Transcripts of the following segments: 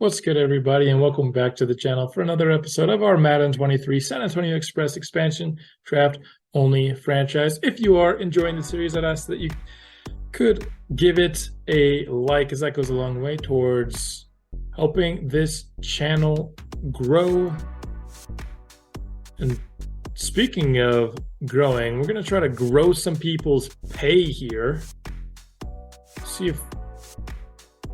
What's good, everybody, and welcome back to the channel for another episode of our Madden 23 San Antonio Express expansion draft only franchise. If you are enjoying the series, I'd ask that you could give it a like, as that goes a long way towards helping this channel grow. And speaking of growing, we're going to try to grow some people's pay here. See if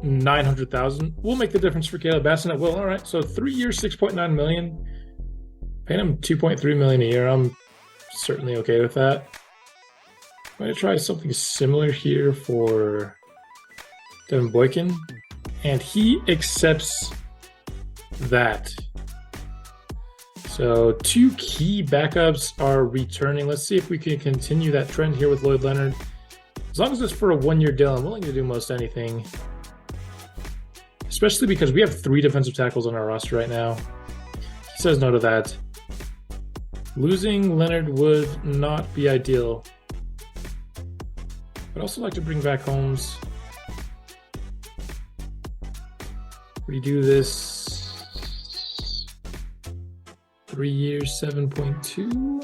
900,000 will make the difference for Caleb Bassett. Well, all right. So 3 years, 6.9 million. Paying him 2.3 million a year. I'm certainly okay with that. I'm going to try something similar here for Devin Boykin, and he accepts that. So 2 key backups are returning. Let's see if we can continue that trend here with Lloyd Leonard. As long as it's for a 1-year deal, I'm willing to do most anything. Especially because we have 3 defensive tackles on our roster right now. He says no to that. Losing Leonard would not be ideal. I'd also like to bring back Holmes. We do this 3 years, 7.2.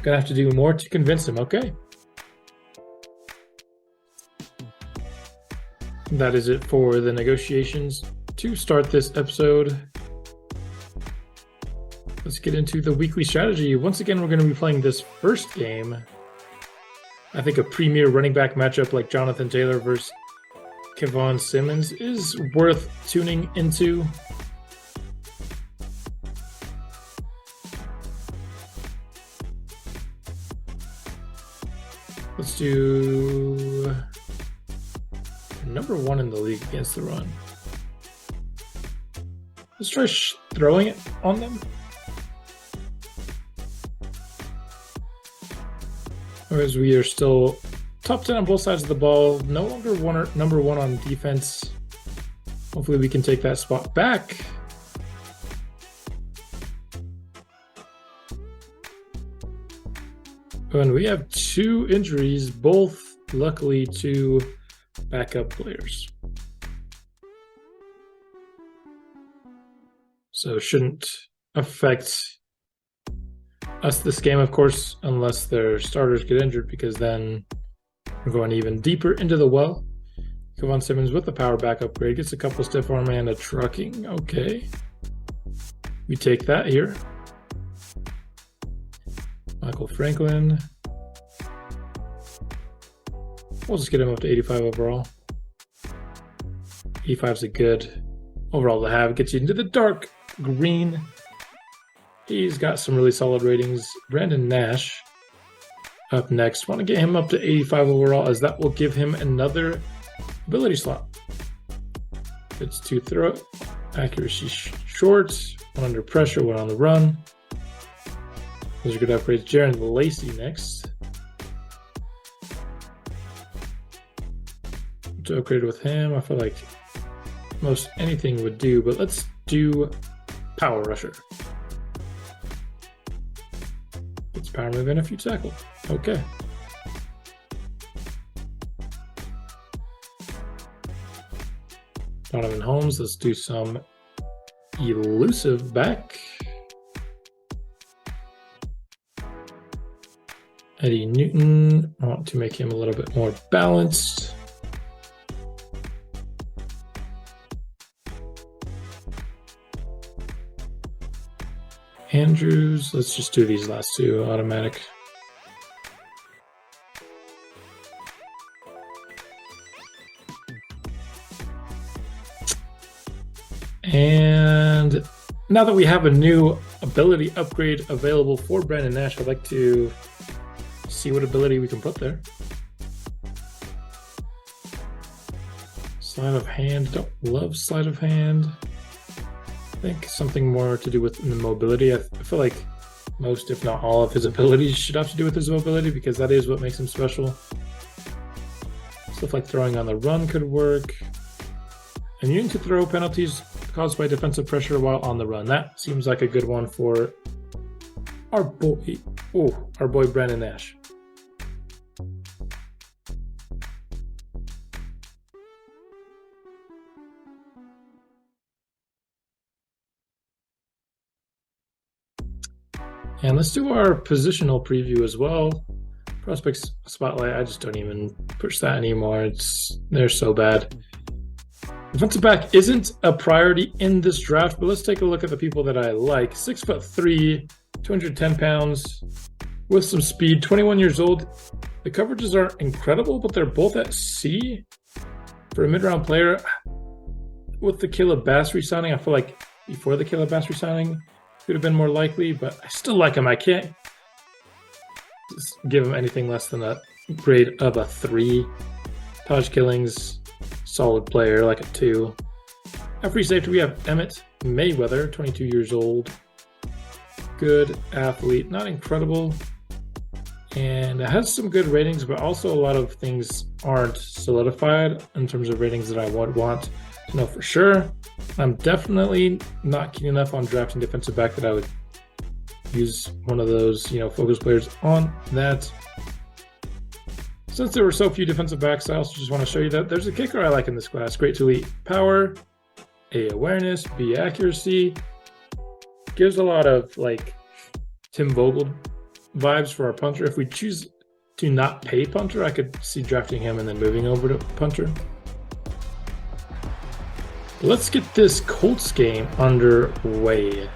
Gonna have to do more to convince him. Okay. That is it for the negotiations to start this episode. Let's get into the weekly strategy. Once again, we're going to be playing this first game. I think a premier running back matchup like Jonathan Taylor versus Kevon Simmons is worth tuning into. Let's do number 1 in the league against the run. Let's try throwing it on them. Whereas we are still top 10 on both sides of the ball, no longer number 1 on defense. Hopefully we can take that spot back. And we have 2 injuries, both luckily to backup players. So shouldn't affect us this game, of course, unless their starters get injured, because then we're going even deeper into the well. Kevon Simmons with the power back upgrade gets a couple stiff arm and a trucking. Okay. We take that here. Michael Franklin. We'll just get him up to 85 overall. 85 is a good overall to have. It gets you into the dark green. He's got some really solid ratings. Brandon Nash up next. Want to get him up to 85 overall, as that will give him another ability slot. It's 2 throw. Accuracy short. 1 under pressure, 1 on the run. Those are good upgrades. Jaron Lacey next. To upgrade with him, I feel like most anything would do, but let's do power rusher. It's power move and a few tackle. Okay. Donovan Holmes, let's do some elusive back. Eddie Newton, I want to make him a little bit more balanced. Andrews, let's just do these last 2 automatic. And now that we have a new ability upgrade available for Brandon Nash, I'd like to see what ability we can put there. Sleight of hand, don't love sleight of hand. I think something more to do with the mobility. I feel like most, if not all, of his abilities should have to do with his mobility, because that is what makes him special. Stuff like throwing on the run could work. Immune to throw penalties caused by defensive pressure while on the run. That seems like a good one for our boy Brandon Nash. And let's do our positional preview as well. Prospects spotlight, I just don't even push that anymore. They're so bad. Defensive back isn't a priority in this draft, but let's take a look at the people that I like. 6'3", 210 pounds, with some speed, 21 years old. The coverages aren't incredible, but they're both at C for a mid-round player. With the Caleb Bass re-signing, I feel like before the Caleb Bass re-signing could have been more likely, but I still like him. I can't just give him anything less than a grade of a 3. Taj Killings, solid player, like a 2. At free safety, we have Emmett Mayweather, 22 years old. Good athlete, not incredible. And it has some good ratings, but also a lot of things aren't solidified in terms of ratings that I would want to know for sure. I'm definitely not keen enough on drafting defensive back that I would use one of those, focus players on that. Since there were so few defensive backs, I also just want to show you that there's a kicker I like in this class. Great to elite power, A awareness, B accuracy. Gives a lot of Tim Vogel vibes for our punter. If we choose to not pay punter, I could see drafting him and then moving over to punter. Let's get this Colts game underway.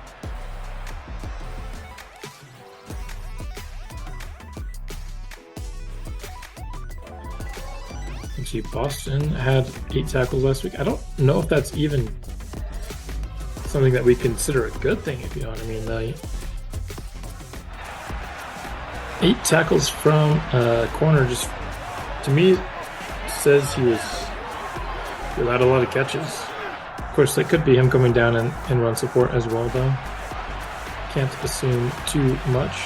Let's see, Boston had 8 tackles last week. I don't know if that's even something that we consider a good thing, if you know what I mean. 8 tackles from a corner just, to me, says he had a lot of catches. Of course, that could be him coming down in run support as well, though. Can't assume too much.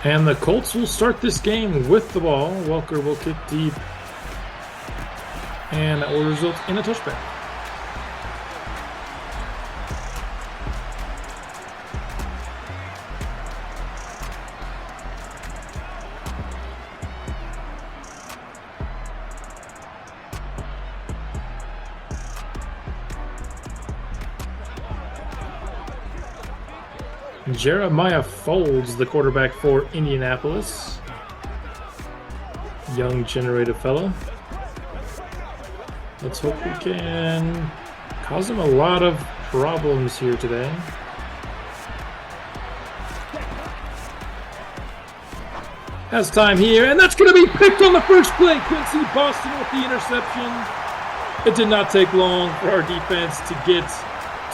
And the Colts will start this game with the ball. Welker will kick deep. And that will result in a touchback. Jeremiah Folds, the quarterback for Indianapolis. Young, generative fellow. Let's hope we can cause him a lot of problems here today. Has time here, and that's going to be picked on the first play. Quincy Boston with the interception. It did not take long for our defense to get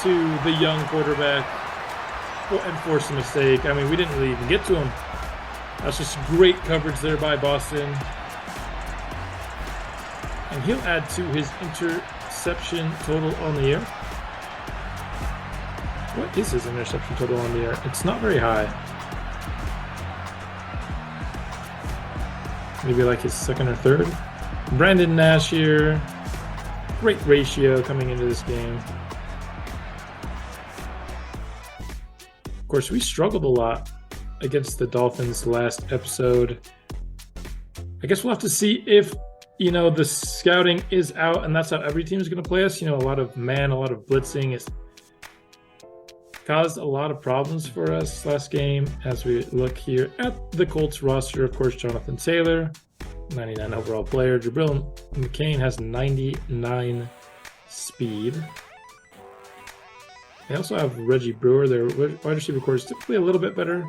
to the young quarterback and force a mistake. I mean, we didn't really even get to him. That's just great coverage there by Boston. And he'll add to his interception total on the year. What is his interception total on the year? It's not very high. Maybe like his second or third. Brandon Nash here. Great ratio coming into this game. Of course, we struggled a lot against the Dolphins last episode. I guess we'll have to see if, the scouting is out, and that's how every team is going to play us. A lot of man, a lot of blitzing. It's caused a lot of problems for us last game. As we look here at the Colts roster, of course, Jonathan Taylor, 99 overall player. Jabril McCain has 99 speed. They also have Reggie Brewer. Their wide receiver core is typically a little bit better.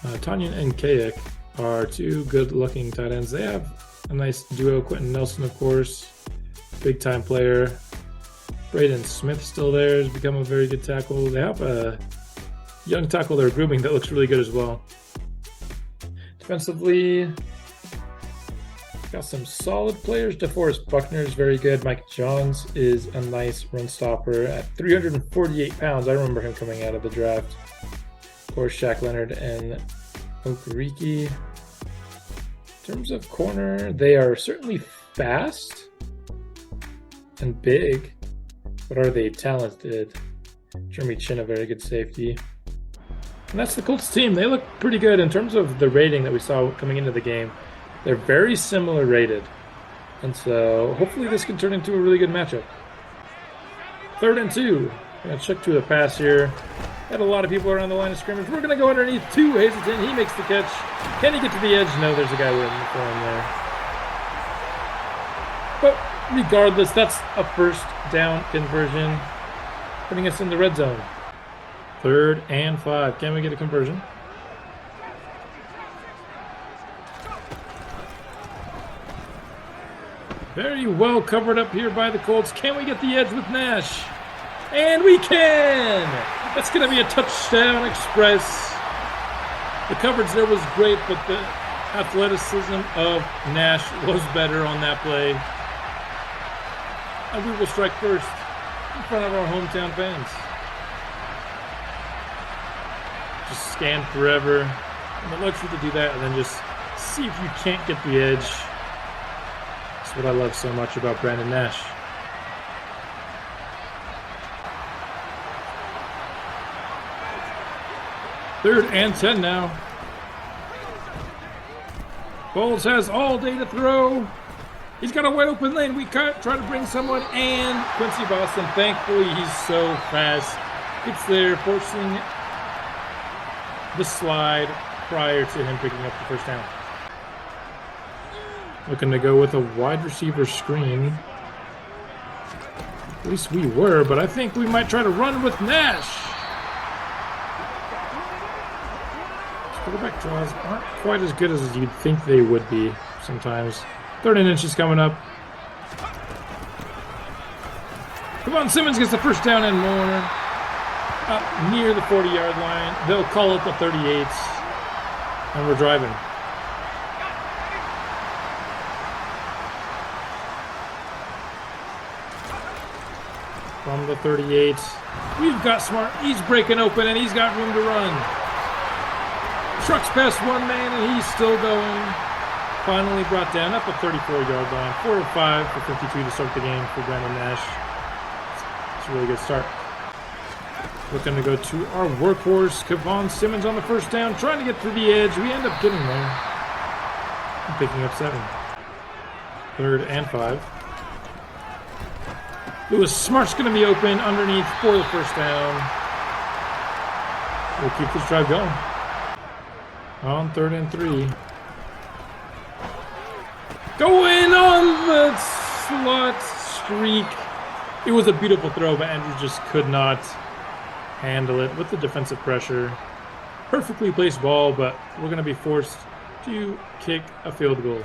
Tanyan and Kayak are 2 good-looking tight ends. They have a nice duo. Quentin Nelson, of course, big-time player. Braden Smith still there. Has become a very good tackle. They have a young tackle they're grooming that looks really good as well. Defensively, got some solid players. DeForest Buckner is very good. Mike Johns is a nice run stopper at 348 pounds. I remember him coming out of the draft. Of course, Shaq Leonard and Okereke. In terms of corner, they are certainly fast and big, but are they talented? Jeremy Chin, a very good safety. And that's the Colts team. They look pretty good in terms of the rating that we saw coming into the game. They're very similar rated. And so hopefully this can turn into a really good matchup. 3rd and 2. Gonna check to the pass here. Got a lot of people around the line of scrimmage. We're gonna go underneath to Hazelton. He makes the catch. Can he get to the edge? No, there's a guy waiting for him there. But regardless, that's a 1st down conversion, putting us in the red zone. 3rd and 5. Can we get a conversion? Very well covered up here by the Colts. Can we get the edge with Nash? And we can! That's going to be a touchdown express. The coverage there was great, but the athleticism of Nash was better on that play. And we will strike first in front of our hometown fans. Just scan forever. And the luxury to do that and then just see if you can't get the edge. That's what I love so much about Brandon Nash. Third and 10 now. Bowles has all day to throw. He's got a wide open lane. We try to bring someone, and Quincy Boston, thankfully, he's so fast. Gets there, forcing the slide prior to him picking up the 1st down. Looking to go with a wide receiver screen. At least we were, but I think we might try to run with Nash. Quarterback draws aren't quite as good as you'd think they would be sometimes. 3rd and inches coming up. Come on, Simmons gets the 1st down and more. Up near the 40-yard line. They'll call it the 38. And we're driving. From the 38. We've got Smart. He's breaking open and he's got room to run. Trucks past one man and he's still going. Finally brought down at the 34-yard line. 4 of 5 for 52 to start the game for Brandon Nash. It's a really good start. Looking to go to our workhorse, Kevon Simmons on the 1st down, trying to get to the edge. We end up getting there. And picking up 7. 3rd and 5. Lewis Smart's going to be open underneath for the 1st down. We'll keep this drive going. On 3rd and 3. Going on the slot streak. It was a beautiful throw, but Andrew just could not handle it with the defensive pressure. Perfectly placed ball, but we're going to be forced to kick a field goal. Is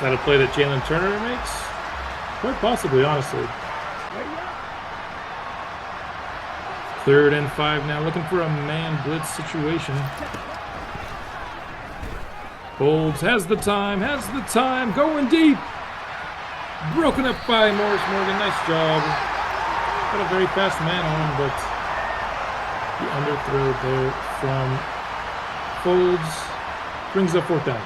that a play that Jalen Turner makes? Quite possibly, honestly. 3rd and 5 now, looking for a man blitz situation. Bolds has the time, going deep. Broken up by Morris Morgan, nice job. Got a very fast man on, but the underthrow there from Folds brings up 4th down.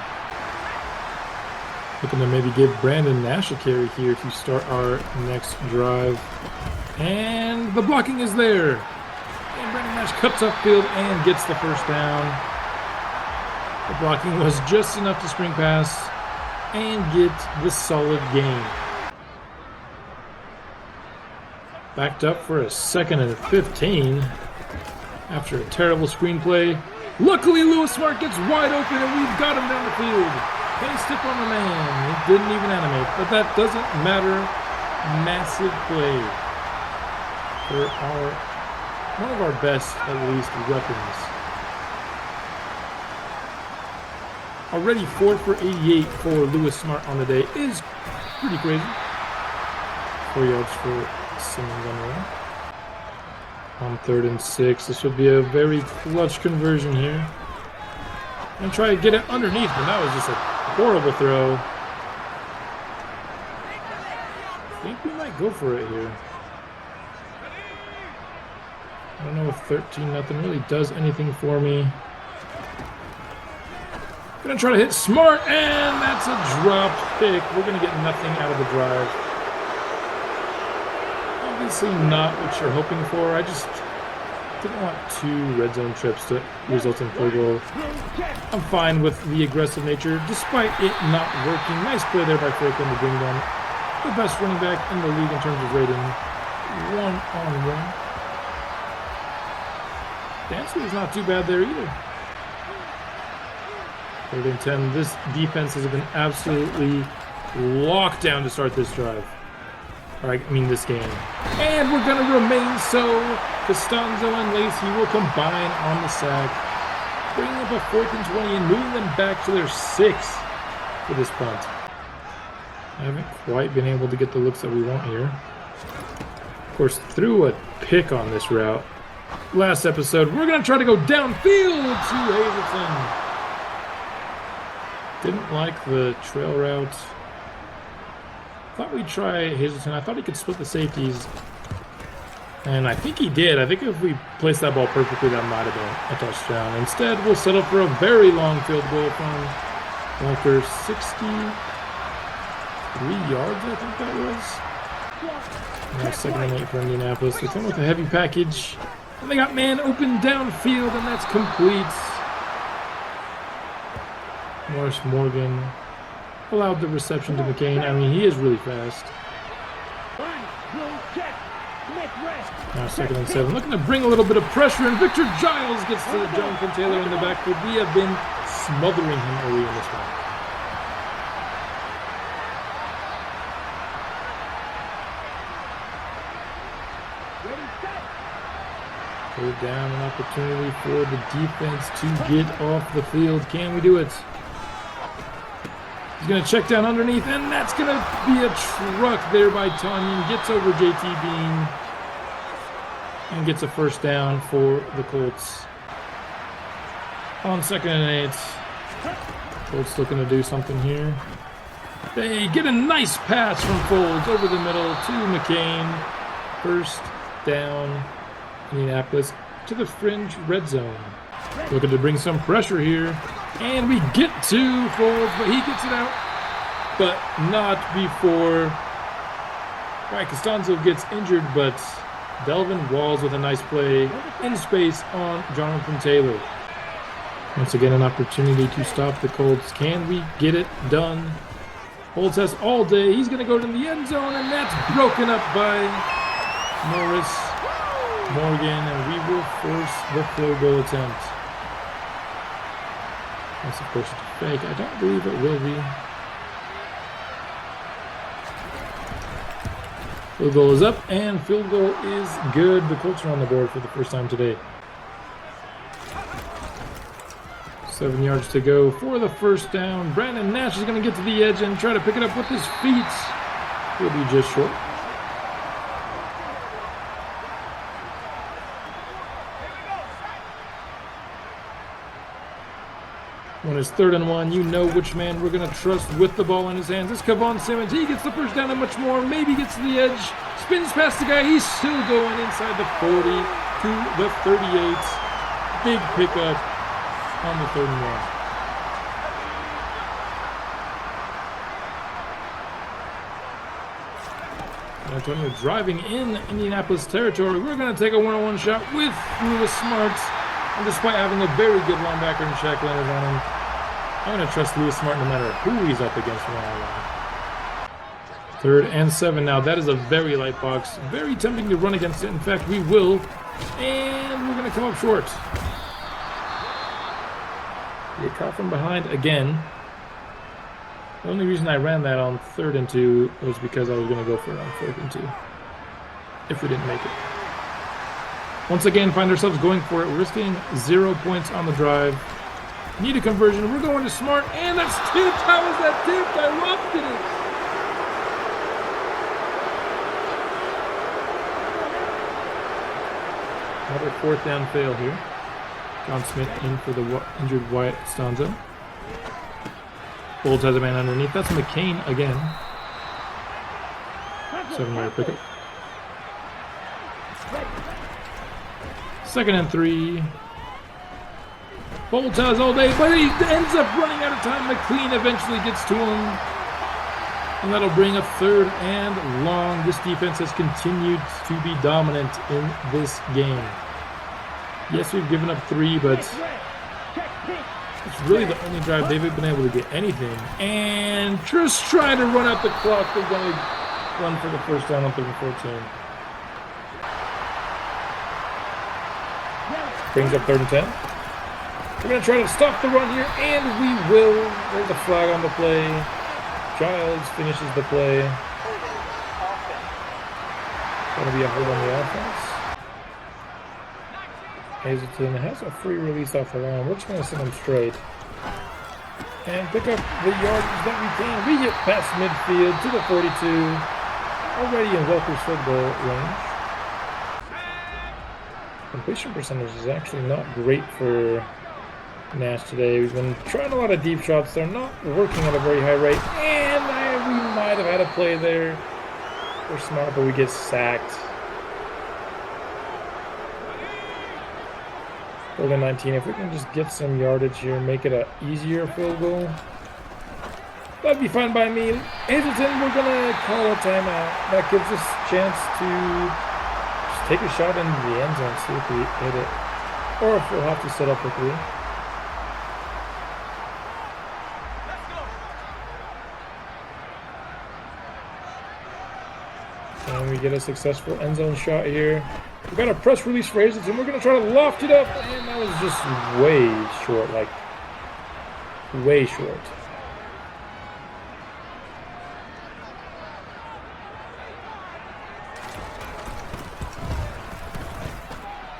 Looking to maybe give Brandon Nash a carry here to start our next drive. And the blocking is there. And Brandon Nash cuts upfield and gets the 1st down. The blocking was just enough to spring pass and get the solid gain. Backed up for a 2nd and 15 after a terrible screenplay. Luckily, Lewis Smart gets wide open and we've got him down the field. Can he stick on the man? He didn't even animate, but that doesn't matter. Massive play for one of our best, at least, weapons. Already 4 for 88 for Lewis Smart on the day is pretty crazy. 4 yards for Simmons on the way. On 3rd and 6, this would be a very clutch conversion here. And try to get it underneath, but that was just a horrible throw. I think we might go for it here. I don't know if 13-0 really does anything for me. Gonna try to hit Smart, and that's a dropped pick. We're gonna get nothing out of the drive. Obviously not what you're hoping for. I just Didn't want 2 red zone trips to result in field goal. I'm fine with the aggressive nature, despite it not working. Nice play there by Franklin to bring down the best running back in the league in terms of rating. 1-on-1. Dancy was not too bad there either. 3rd and 10. This defense has been absolutely locked down to start this drive. This game. And we're going to remain so. Costanzo and Lacey will combine on the sack, bringing up a 4th and 20 and moving them back to their 6th for this punt. I haven't quite been able to get the looks that we want here. Of course, threw a pick on this route. Last episode, we're going to try to go downfield to Hazleton. Didn't like the trail route. Thought we'd try Hazleton. I thought he could split the safeties. And I think he did. I think if we placed that ball perfectly, that might have been a touchdown. Instead, we'll settle for a very long field goal from Walker. 63 yards, I think that was. Now 2nd and 8 for Indianapolis. They come with a heavy package. And they got man open downfield, and that's complete. Morris Morgan allowed the reception to McCain. He is really fast. Now 2nd and 7. Looking to bring a little bit of pressure, and Victor Giles gets to Jonathan Taylor in the backfield. We have been smothering him early in this one. Third down, an opportunity for the defense to get off the field. Can we do it? He's going to check down underneath, and that's going to be a truck there by Tanyan. Gets over JT Bean and gets a 1st down for the Colts. On 2nd and 8. Colts looking to do something here. They get a nice pass from Folds over the middle to McCain. 1st down. Indianapolis to the fringe red zone. Looking to bring some pressure here. And we get to Folds, but he gets it out. But not before Costanzo gets injured, but Delvin Walls with a nice play in space on Jonathan Taylor. Once again, an opportunity to stop the Colts. Can we get it done? Folds has all day. He's going to go to the end zone, and that's broken up by Morris Morgan, and we will force the field goal attempt. That's of course a fake. I don't believe it will be. Field goal is up, and field goal is good. The Colts are on the board for the first time today. 7 yards to go for the 1st down. Brandon Nash is going to get to the edge and try to pick it up with his feet. He'll be just short. When it's 3rd and 1, you know which man we're going to trust with the ball in his hands. It's Kavon Simmons. He gets the 1st down and much more. Maybe gets to the edge. Spins past the guy. He's still going inside the 40 to the 38. Big pickup on the 3rd and 1. Antonio driving in Indianapolis territory. We're going to take a 1-on-1 shot with Lewis Smart. And despite having a very good linebacker in Shaq Leonard on him, I'm going to trust Lewis Smart no matter who he's up against from one-on-one. 3rd and 7 now. That is a very light box. Very tempting to run against it. In fact, we will. And we're going to come up short. Get caught from behind again. The only reason I ran that on 3rd and 2 was because I was going to go for it on 4th and 2. If we didn't make it. Once again, find ourselves going for it. We're risking 0 points on the drive. Need a conversion. We're going to Smart, and that's tipped. How is that tipped? I loved it. Another 4th down fail here. John Smith in for the injured Wyatt Costanzo. Folds has a man underneath. That's McCain again. 7-yard pickup. 2nd and 3. Folds has all day, but he ends up running out of time. McLean eventually gets to him. And that'll bring a 3rd and long. This defense has continued to be dominant in this game. Yes, we've given up 3, but it's really the only drive they've been able to get anything. And just trying to run out the clock. They're going to run for the first down on 3rd and 14. Brings up 3rd and 10. We're going to try to stop the run here, and we will. There's a flag on the play. Giles finishes the play. Going to be a hold on the offense. Hazleton has a free release off the line. We're just going to send him straight. And pick up the yardage that we can. We get past midfield to the 42. Already in Welker's field goal range. Completion percentage is actually not great for Nash today. We've been trying a lot of deep shots. They're not working at a very high rate. And we might have had a play there. We're smart, but we get sacked. 3rd and 19. If we can just get some yardage here and make it an easier field goal, that'd be fine by me. Hazleton, we're going to call a timeout. That gives us a chance to just take a shot into the end zone, see if we hit it. Or if we'll have to set up for 3. And we get a successful end zone shot here. We've got a press release for Hazleton. We're going to try to loft it up. And that was just way short, like way short.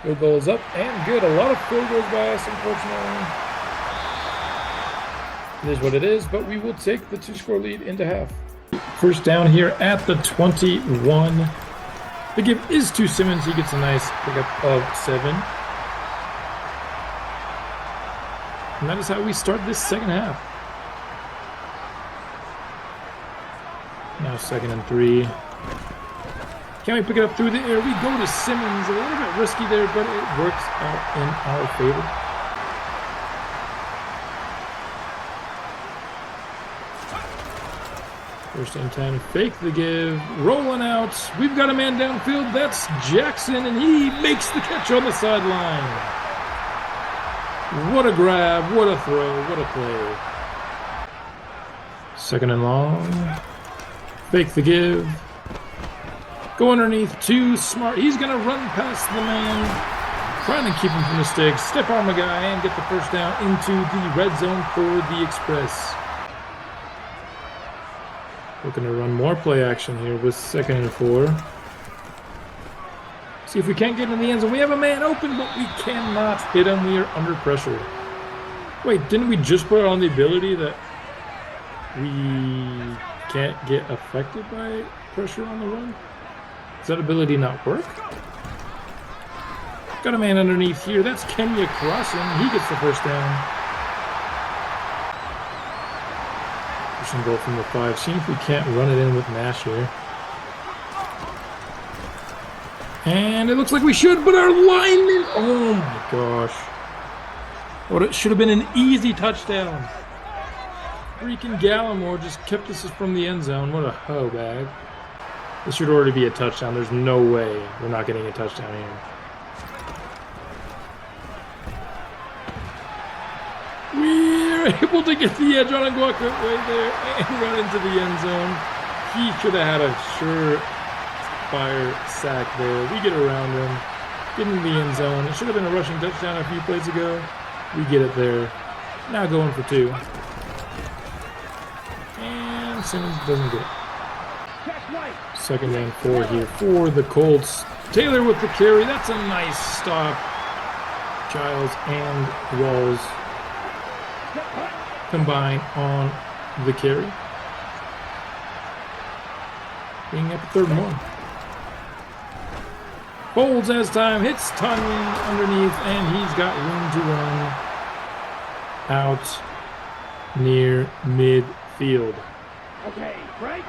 Field goal is up and good. A lot of field goals by us, unfortunately. It is what it is, but we will take the 2-score lead into half. First down here at the 21. The give is to Simmons. He gets a nice pickup of 7. And that is how we start this second half. Now 2nd and 3. Can we pick it up through the air? We go to Simmons. A little bit risky there, but it works out in our favor. First and 10, fake the give, rolling out. We've got a man downfield. That's Jackson, and he makes the catch on the sideline. What a grab, what a throw, what a play. 2nd and long. Fake the give. Go underneath, too smart. He's going to run past the man, trying to keep him from mistakes. Step on the guy and get the first down into the red zone for the Express. Looking to run more play action here with 2nd and 4. See if we can't get in the end zone. We have a man open, but we cannot hit him. We are under pressure. Wait, didn't we just put on the ability that we can't get affected by pressure on the run? Does that ability not work? Got a man underneath here. That's Kenya crossing. He gets the first down. Push and go from the 5. See if we can't run it in with Nash here. And it looks like we should, but our lineman... Oh my gosh. What it should have been an easy touchdown. Freaking Gallimore just kept us from the end zone. What a hoe bag. This should already be a touchdown. There's no way we're not getting a touchdown here. We're able to get the edge on Nguakwe right there and run into the end zone. He should have had a surefire sack there. We get around him, get in the end zone. It should have been a rushing touchdown a few plays ago. We get it there. Now going for 2. And Simmons doesn't get it. 2nd and 4 here for the Colts. Taylor with the carry. That's a nice stop. Giles and Walls combine on the carry. Bringing up 3rd and 1. Folds as time, hits Tunyon underneath, and he's got room to run out near midfield. Okay, break.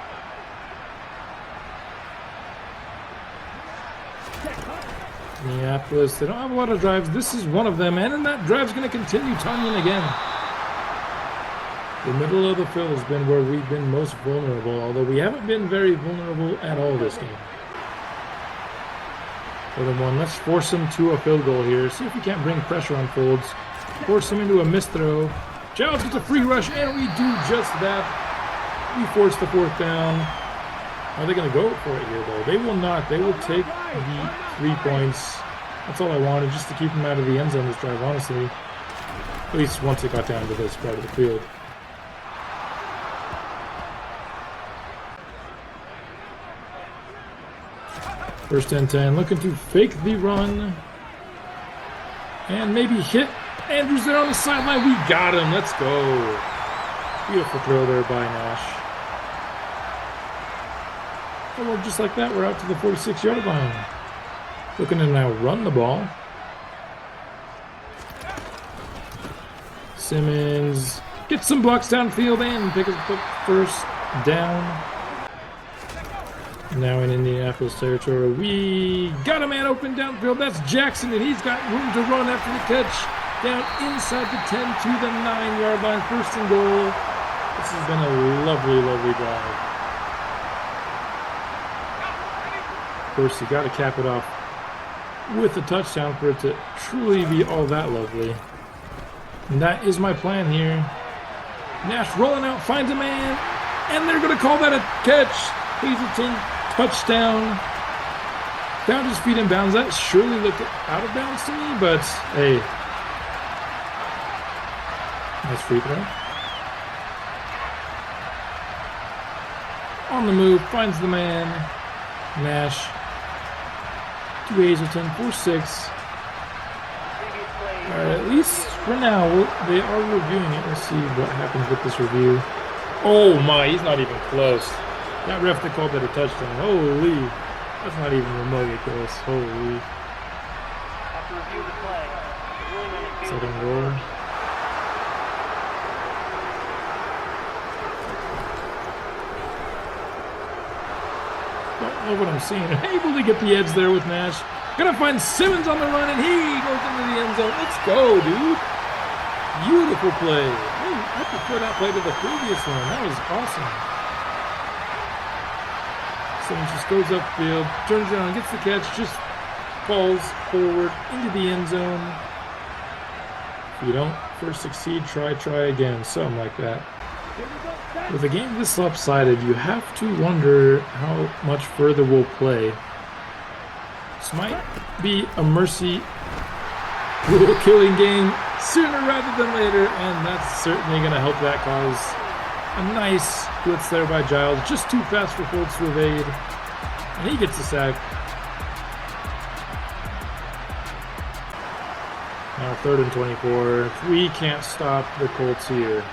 Minneapolis, they don't have a lot of drives. This is one of them, and then that drive's going to continue. Tunyon again. The middle of the field has been where we've been most vulnerable, although we haven't been very vulnerable at all this game. 4th and 1. Let's force him to a field goal here. See if we can't bring pressure on Folds. Force him into a missed throw. Giles gets a free rush, and we do just that. We force the 4th down. Are they going to go for it here, though? They will not. They will take the 3 points. That's all I wanted, just to keep them out of the end zone this drive, honestly. At least once it got down to this part of the field. First and 10, looking to fake the run. And maybe hit Andrews there on the sideline. We got him. Let's go. Beautiful throw there by Nash. And well, just like that, we're out to the 46-yard line. Looking to now run the ball. Simmons gets some blocks downfield and picks up the first down. Now in Indianapolis territory, we got a man open downfield. That's Jackson, and he's got room to run after the catch. Down inside the 10 to the 9-yard line. 1st and goal. This has been a lovely, lovely drive. Of course, you got to cap it off with a touchdown for it to truly be all that lovely. And that is my plan here. Nash rolling out, finds a man, and they're going to call that a catch. Hazelton, touchdown. Found his feet in bounds. That surely looked out of bounds to me, but hey. Nice free throw. On the move, finds the man. Nash to Hazelton for 6. Alright, at least for now, they are reviewing it. Let's see what happens with this review. Oh my, he's not even close. That ref that called that a touchdown. Holy. That's not even remotely close. Holy. Second goal. Don't know what I'm seeing. Able to get the edge there with Nash. Gonna find Simmons on the run, and he goes into the end zone. Let's go, dude. Beautiful play. Hey, I prefer that play to the previous one. That was awesome. Simmons just goes upfield, turns around, gets the catch, just falls forward into the end zone. If you don't first succeed, try again. Something like that. With a game this lopsided, you have to wonder how much further we'll play. This might be a mercy rule killing game sooner rather than later, and that's certainly going to help that cause. A nice blitz there by Giles, just too fast for Folds to evade, and he gets the sack. Now 3rd and 24. We can't stop the Colts here.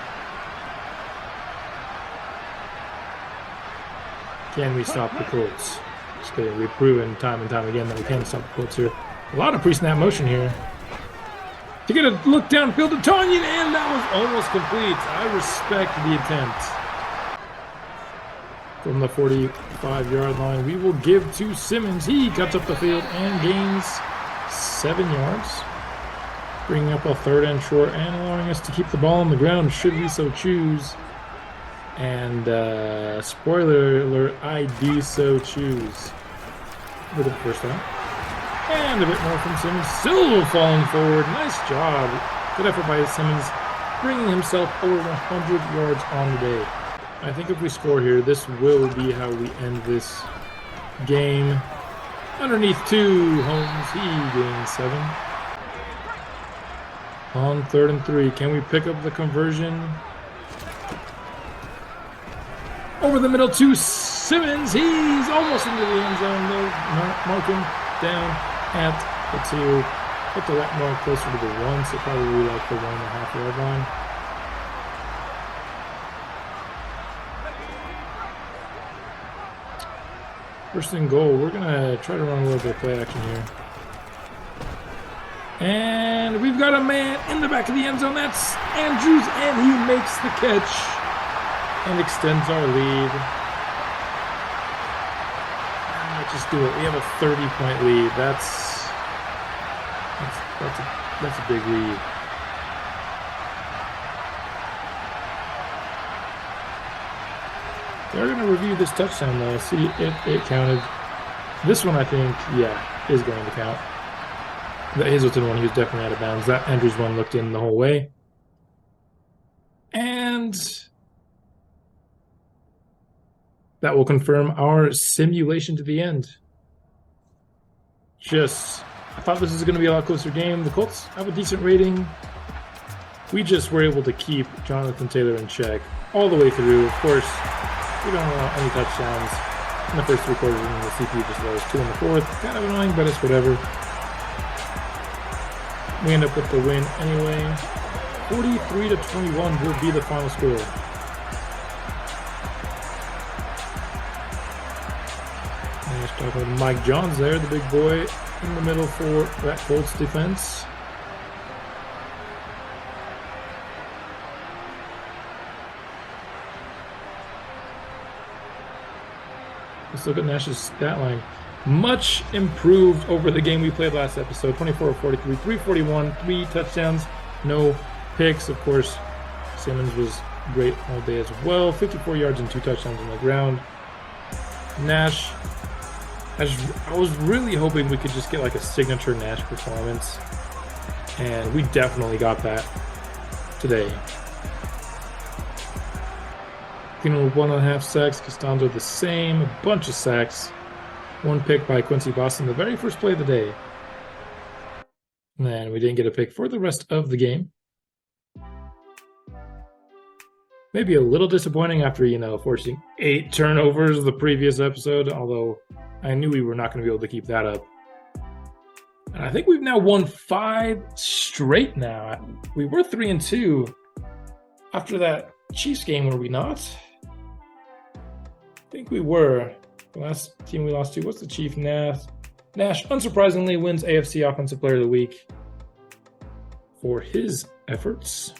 Can we stop the Colts? Just kidding. We've proven time and time again that we can stop the Colts here. A lot of pre-snap motion here. To get a look downfield to Tonyan, and that was almost complete. I respect the attempt. From the 45-yard line, we will give to Simmons. He cuts up the field and gains 7 yards. Bringing up a 3rd and short and allowing us to keep the ball on the ground should we so choose. And spoiler alert, I do so choose. For the first time. And a bit more from Simmons. Still falling forward. Nice job. Good effort by Simmons, bringing himself over 100 yards on the day. I think if we score here, this will be how we end this game. Underneath 2, Holmes, he gains 7. On 3rd and 3, can we pick up the conversion? Over the middle to Simmons. He's almost into the end zone, though. Mark him down at the 2. Looked a lot more closer to the 1, so probably like the 1.5-yard line. First and goal. We're going to try to run a little bit of play action here. And we've got a man in the back of the end zone. That's Andrews, and he makes the catch and extends our lead. Let's just do it. We have a 30-point lead. That's a big lead. They're going to review this touchdown, though, see if it counted. This one, I think, yeah. is going to count. The Hazleton one, he was definitely out of bounds. That Andrews one looked in the whole way. And that will confirm our simulation to the end. I thought this was going to be a lot closer game. The Colts have a decent rating. We just were able to keep Jonathan Taylor in check all the way through. Of course, we don't allow any touchdowns in the first 3 quarters, and the CPU just lows 2 in the fourth. Kind of annoying, but it's whatever. We end up with the win anyway. 43-21 will be the final score. Nice talking with Mike Johns there, the big boy in the middle for that Colts defense. Let's look at Nash's stat line. Much improved over the game we played last episode. 24 of 43, 341, 3 touchdowns, no picks. Of course, Simmons was great all day as well. 54 yards and 2 touchdowns on the ground. Nash, I was really hoping we could just get like a signature Nash performance, and we definitely got that today. Keenan with 1.5 sacks, Costanzo the same, a bunch of sacks. 1 pick by Quincy Boston, the very first play of the day. And we didn't get a pick for the rest of the game. Maybe a little disappointing after, forcing 8 turnovers the previous episode, although I knew we were not going to be able to keep that up. And I think we've now won 5 straight now. We were 3-2 after that Chiefs game, were we not? I think we were. The last team we lost to was the Chief. Nash, unsurprisingly, wins AFC Offensive Player of the Week for his efforts.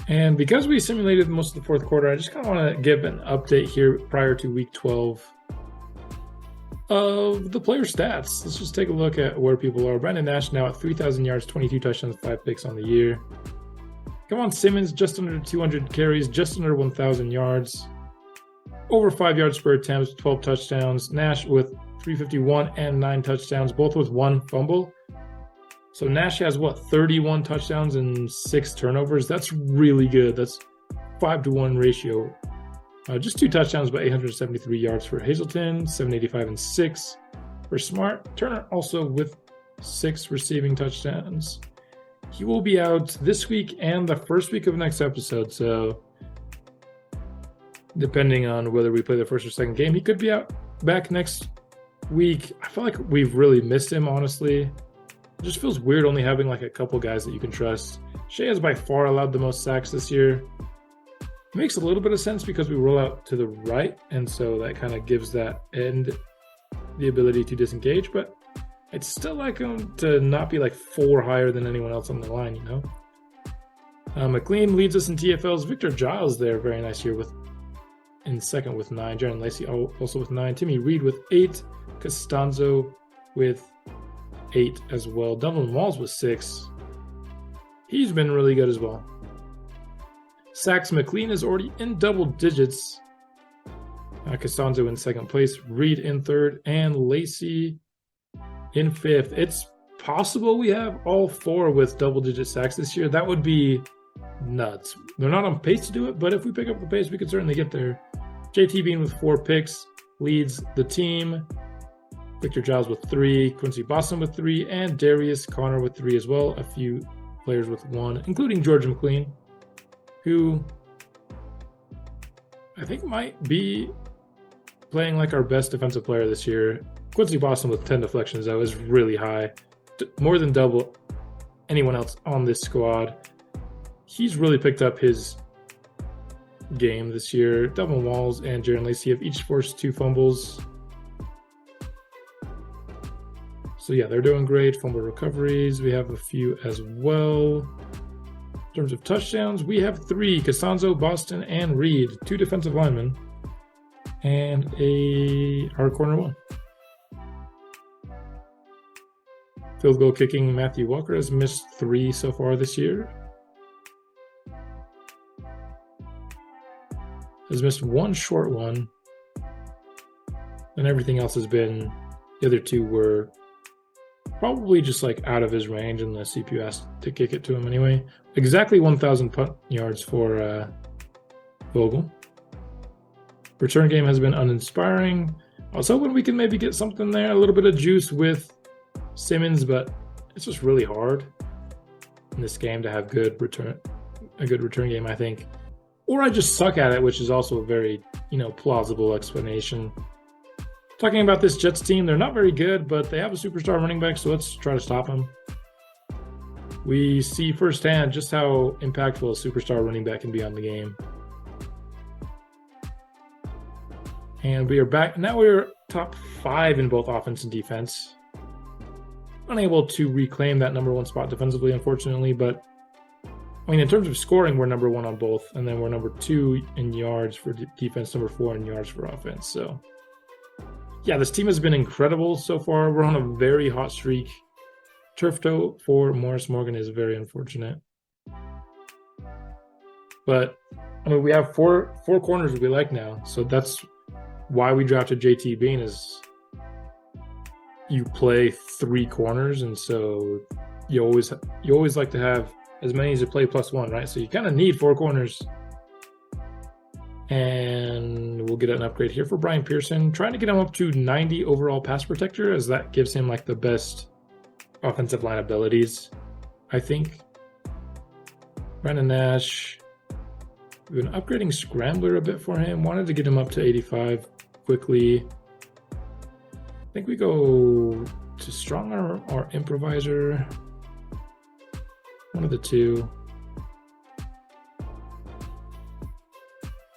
And because we simulated most of the fourth quarter, I just kind of want to give an update here prior to week 12 of the player stats. Let's just take a look at where people are. Brandon Nash now at 3,000 yards, 22 touchdowns, 5 picks on the year. Come on, Simmons, just under 200 carries, just under 1,000 yards. Over 5 yards per attempt, 12 touchdowns. Nash with 351 and 9 touchdowns, both with 1 fumble. So Nash has, 31 touchdowns and 6 turnovers. That's really good. That's 5-to-1 ratio. Just 2 touchdowns, but 873 yards for Hazleton, 785 and 6 for Smart. Turner also with 6 receiving touchdowns. He will be out this week and the first week of next episode, so depending on whether we play the first or second game, he could be back next week. I feel like we've really missed him, honestly. It just feels weird only having like a couple guys that you can trust. Shea has by far allowed the most sacks this year. It makes a little bit of sense because we roll out to the right, and so that kind of gives that end the ability to disengage, but I'd still like him to not be like 4 higher than anyone else on the line, McLean leads us in TFLs. Victor Giles there, very nice year in second with 9. Jaron Lacey also with 9. Timmy Reed with 8. Costanzo with 8 as well. Dublin Walls with 6. He's been really good as well. Sacks, McLean is already in double digits. Costanzo in second place, Reed in third, and Lacey in fifth. It's possible we have all 4 with double-digit sacks this year. That would be nuts. They're not on pace to do it, but if we pick up the pace, we could certainly get there. JT Bean with 4 picks leads the team. Victor Giles with 3, Quincy Boston with 3, and Darius Connor with 3 as well. A few players with 1, including George McLean, who I think might be playing like our best defensive player this year. Quincy Boston with 10 deflections, though, is really high. More than double anyone else on this squad. He's really picked up his game this year. Dublin Walls and Jaron Lacey have each forced 2 fumbles. So yeah, they're doing great. Fumble recoveries, we have a few as well. In terms of touchdowns, we have 3. Costanzo, Boston, and Reed. 2 defensive linemen. And our corner 1. Field goal kicking, Matthew Walker has missed 3 so far this year. has missed one short one. And everything else has been, the other two were probably just like out of his range unless CPU asked to kick it to him anyway. Exactly 1,000 punt yards for Vogel. Return game has been uninspiring. I was hoping we could maybe get something there, a little bit of juice with Simmons, but it's just really hard in this game to have a good return game, I think. Or I just suck at it, which is also a very, plausible explanation. Talking about this Jets team, they're not very good, but they have a superstar running back, so let's try to stop him. We see firsthand just how impactful a superstar running back can be on the game. And we are back. Now we're top 5 in both offense and defense. Unable to reclaim that number 1 spot defensively, unfortunately, but in terms of scoring, we're number 1 on both, and then we're number 2 in yards for defense, number 4 in yards for offense. So, yeah, this team has been incredible so far. We're on a very hot streak. Turf toe for Morris Morgan is very unfortunate. But, we have four corners we like now, so that's why we drafted JT Bean is you play 3 corners, and so you always like to have as many as you play plus 1, right? So you kind of need 4 corners. And we'll get an upgrade here for Brian Pearson, trying to get him up to 90 overall pass protector, as that gives him like the best offensive line abilities, I think. Brandon Nash, we've been upgrading Scrambler a bit for him. Wanted to get him up to 85 quickly. I think we go to Strong Arm or Improviser. One of the two.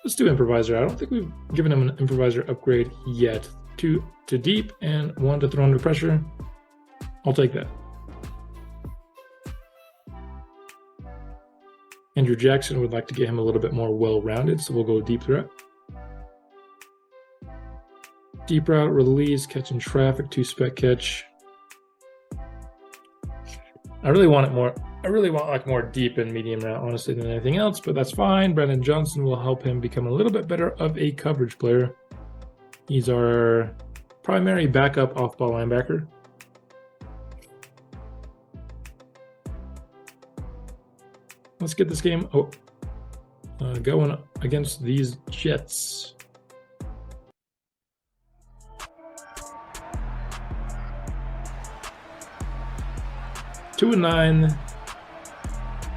Let's do Improviser. I don't think we've given him an Improviser upgrade yet. 2 to deep and 1 to throw under pressure. I'll take that. Andrew Jackson would like to get him a little bit more well-rounded, so we'll go deep threat. Deep route, release, catch in traffic, 2-spec catch. I really want like more deep and medium route, honestly, than anything else, but that's fine. Brandon Johnson will help him become a little bit better of a coverage player. He's our primary backup off-ball linebacker. Let's get this game going against these Jets. Two and 9.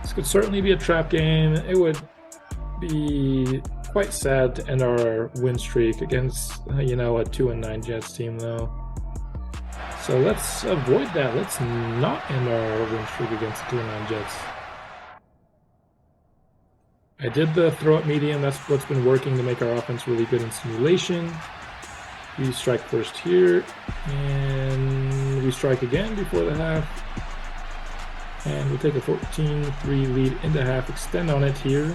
This could certainly be a trap game. It would be quite sad to end our win streak against, a 2-9 Jets team, though. So let's avoid that. Let's not end our win streak against the 2-9 Jets. I did the throw up medium. That's what's been working to make our offense really good in simulation. We strike first here, and we strike again before the half. And we'll take a 14-3 lead into half, extend on it here.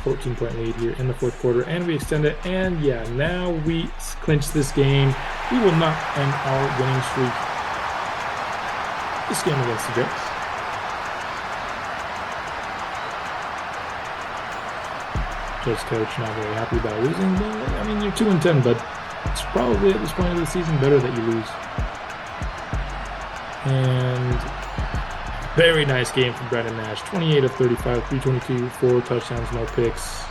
14-point lead here in the fourth quarter, and we extend it. And yeah, now we clinch this game. We will not end our winning streak this game against the Jets. Jets coach not very happy about losing, but you're 2-10, but it's probably at this point of the season better that you lose. And very nice game from Brandon Nash. 28 of 35, 322, 4 touchdowns, no picks.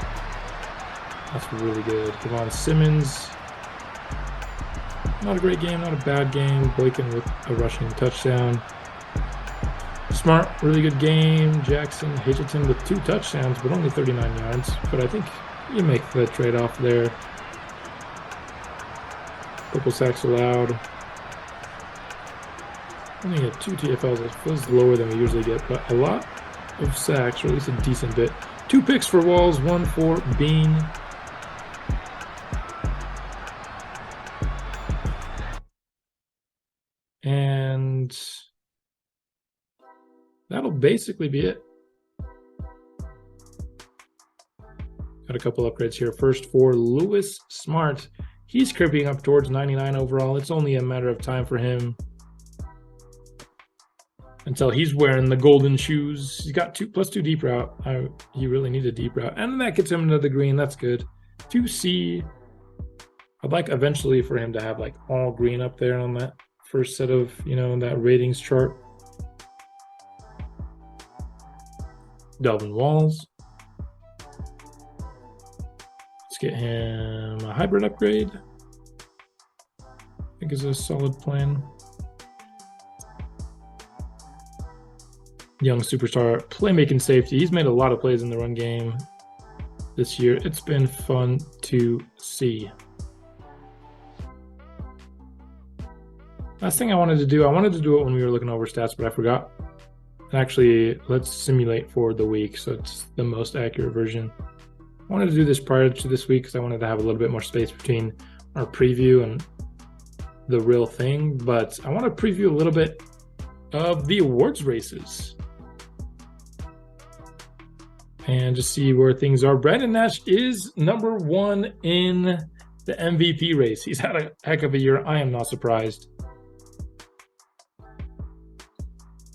That's really good. Devon Simmons. Not a great game, not a bad game. Boykin with a rushing touchdown. Smart, really good game. Jackson, Hitchelton with 2 touchdowns, but only 39 yards. But I think you make the trade-off there. Couple sacks allowed. Only get 2 TFLs. It feels lower than we usually get, but a lot of sacks, or at least a decent bit. 2 picks for Walls, 1 for Bean. And that'll basically be it. Got a couple upgrades here. First for Lewis Smart. He's creeping up towards 99 overall. It's only a matter of time for him until he's wearing the golden shoes. He's got +2 deep route. He really needs a deep route. And that gets him into the green. That's good. 2C. I'd like eventually for him to have like all green up there on that first set of, that ratings chart. Delvin Walls. Let's get him a hybrid upgrade. I think is a solid plan. Young superstar, playmaking safety. He's made a lot of plays in the run game this year. It's been fun to see. Last thing I wanted to do it when we were looking over stats, but I forgot. Actually, let's simulate for the week, so it's the most accurate version. I wanted to do this prior to this week because I wanted to have a little bit more space between our preview and the real thing, but I want to preview a little bit of the awards races and just see where things are. Brandon Nash is number 1 in the MVP race. He's had a heck of a year. I am not surprised.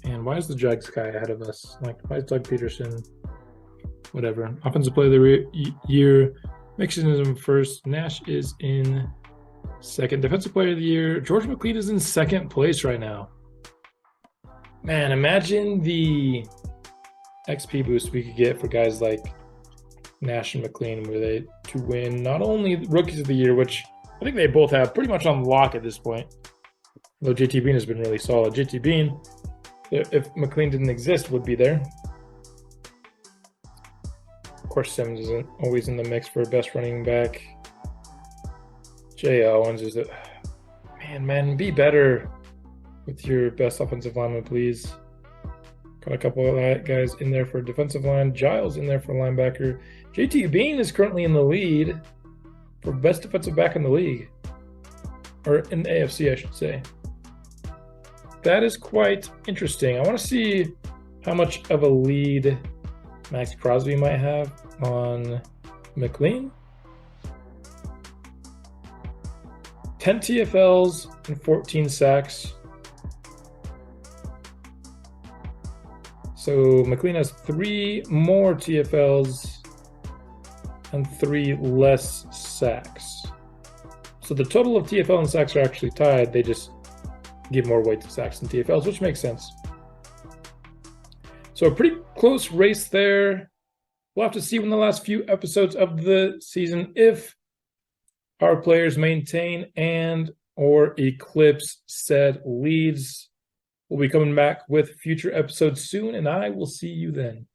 And why is the Jags guy ahead of us? Like, why is Doug Peterson? Whatever. Offensive player of the year. Mixon is in first. Nash is in second. Defensive player of the year. George McLean is in second place right now. Man, imagine the XP boost we could get for guys like Nash and McLean were they to win not only rookies of the year, which I think they both have pretty much on lock at this point. Though JT Bean has been really solid. JT Bean, if McLean didn't exist, would be there. Of course, Simmons isn't always in the mix for best running back. Jay Owens is it. Man, be better with your best offensive lineman, please. Got a couple of guys in there for defensive line. Giles in there for linebacker. JT Bean is currently in the lead for best defensive back in the league. Or in the AFC, I should say. That is quite interesting. I want to see how much of a lead Max Crosby might have on McLean. 10 TFLs and 14 sacks. So McLean has 3 more TFLs and 3 less sacks. So the total of TFL and sacks are actually tied. They just give more weight to sacks than TFLs, which makes sense. So a pretty close race there. We'll have to see in the last few episodes of the season if our players maintain and or eclipse said leads. We'll be coming back with future episodes soon, and I will see you then.